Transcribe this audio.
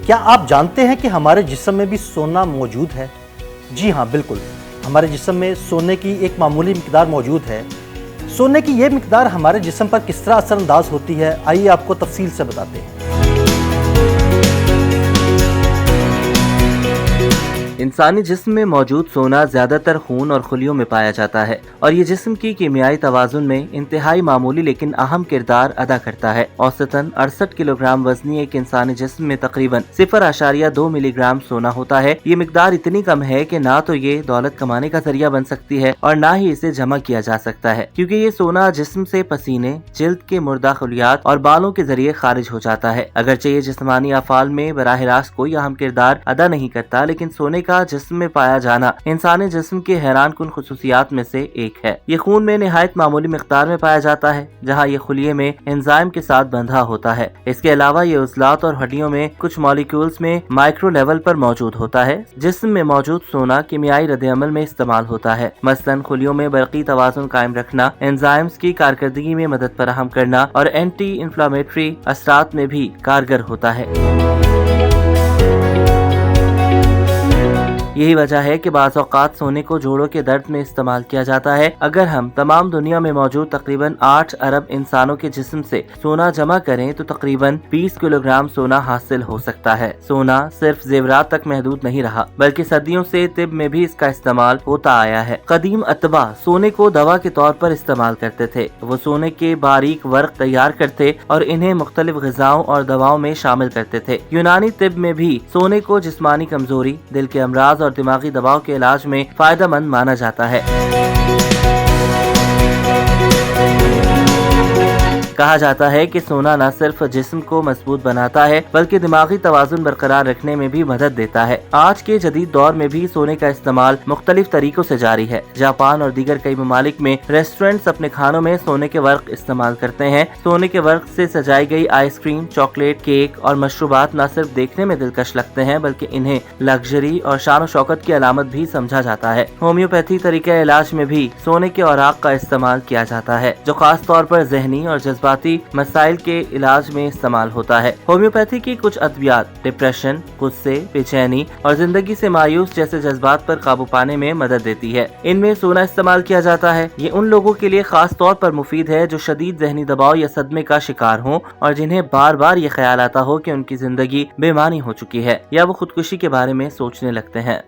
کیا آپ جانتے ہیں کہ ہمارے جسم میں بھی سونا موجود ہے؟ جی ہاں، بالکل، ہمارے جسم میں سونے کی ایک معمولی مقدار موجود ہے۔ سونے کی یہ مقدار ہمارے جسم پر کس طرح اثر انداز ہوتی ہے، آئیے آپ کو تفصیل سے بتاتے ہیں۔ انسانی جسم میں موجود سونا زیادہ تر خون اور خلیوں میں پایا جاتا ہے اور یہ جسم کی کیمیائی توازن میں انتہائی معمولی لیکن اہم کردار ادا کرتا ہے۔ اوسطاً 68 کلو گرام وزنی ایک انسانی جسم میں تقریباً 0.2 ملی گرام سونا ہوتا ہے۔ یہ مقدار اتنی کم ہے کہ نہ تو یہ دولت کمانے کا ذریعہ بن سکتی ہے اور نہ ہی اسے جمع کیا جا سکتا ہے، کیونکہ یہ سونا جسم سے پسینے، جلد کے مردہ خلیات اور بالوں کے ذریعے خارج ہو جاتا ہے۔ اگرچہ یہ جسمانی افعال میں براہ راست کوئی اہم کردار ادا نہیں کرتا، لیکن سونے کا جسم میں پایا جانا انسانی جسم کے حیران کن خصوصیات میں سے ایک ہے۔ یہ خون میں نہایت معمولی مقدار میں پایا جاتا ہے، جہاں یہ خلیے میں انزائم کے ساتھ بندھا ہوتا ہے۔ اس کے علاوہ یہ عضلات اور ہڈیوں میں کچھ مالیکیولز میں مائکرو لیول پر موجود ہوتا ہے۔ جسم میں موجود سونا کیمیائی رد عمل میں استعمال ہوتا ہے، مثلاً خلیوں میں برقی توازن قائم رکھنا، انزائمز کی کارکردگی میں مدد فراہم کرنا اور اینٹی انفلامیٹری اثرات میں بھی کارگر ہوتا ہے۔ یہی وجہ ہے کہ بعض اوقات سونے کو جوڑوں کے درد میں استعمال کیا جاتا ہے۔ اگر ہم تمام دنیا میں موجود تقریباً 8 ارب انسانوں کے جسم سے سونا جمع کریں تو تقریباً 20 کلو گرام سونا حاصل ہو سکتا ہے۔ سونا صرف زیورات تک محدود نہیں رہا، بلکہ صدیوں سے طب میں بھی اس کا استعمال ہوتا آیا ہے۔ قدیم اتباع سونے کو دوا کے طور پر استعمال کرتے تھے۔ وہ سونے کے باریک ورق تیار کرتے اور انہیں مختلف غذاؤں اور دواؤں میں شامل کرتے تھے۔ یونانی طب میں بھی سونے کو جسمانی کمزوری، دل کے امراض اور دماغی دباؤ کے علاج میں فائدہ مند مانا جاتا ہے۔ کہا جاتا ہے کہ سونا نہ صرف جسم کو مضبوط بناتا ہے بلکہ دماغی توازن برقرار رکھنے میں بھی مدد دیتا ہے۔ آج کے جدید دور میں بھی سونے کا استعمال مختلف طریقوں سے جاری ہے۔ جاپان اور دیگر کئی ممالک میں ریسٹورنٹس اپنے کھانوں میں سونے کے ورق استعمال کرتے ہیں۔ سونے کے ورق سے سجائی گئی آئس کریم، چاکلیٹ، کیک اور مشروبات نہ صرف دیکھنے میں دلکش لگتے ہیں بلکہ انہیں لگژری اور شان و شوکت کی علامت بھی سمجھا جاتا ہے۔ ہومیوپیتھی طریقہ علاج میں بھی سونے کے اوراق کا استعمال کیا جاتا ہے، جو خاص طور پر ذہنی اور جذباتی مسائل کے علاج میں استعمال ہوتا ہے۔ ہومیوپیتھی کی کچھ ادویات ڈپریشن، غصے، بے چینی اور زندگی سے مایوس جیسے جذبات پر قابو پانے میں مدد دیتی ہے۔ ان میں سونا استعمال کیا جاتا ہے۔ یہ ان لوگوں کے لیے خاص طور پر مفید ہے جو شدید ذہنی دباؤ یا صدمے کا شکار ہوں اور جنہیں بار بار یہ خیال آتا ہو کہ ان کی زندگی بے معنی ہو چکی ہے یا وہ خودکشی کے بارے میں سوچنے لگتے ہیں۔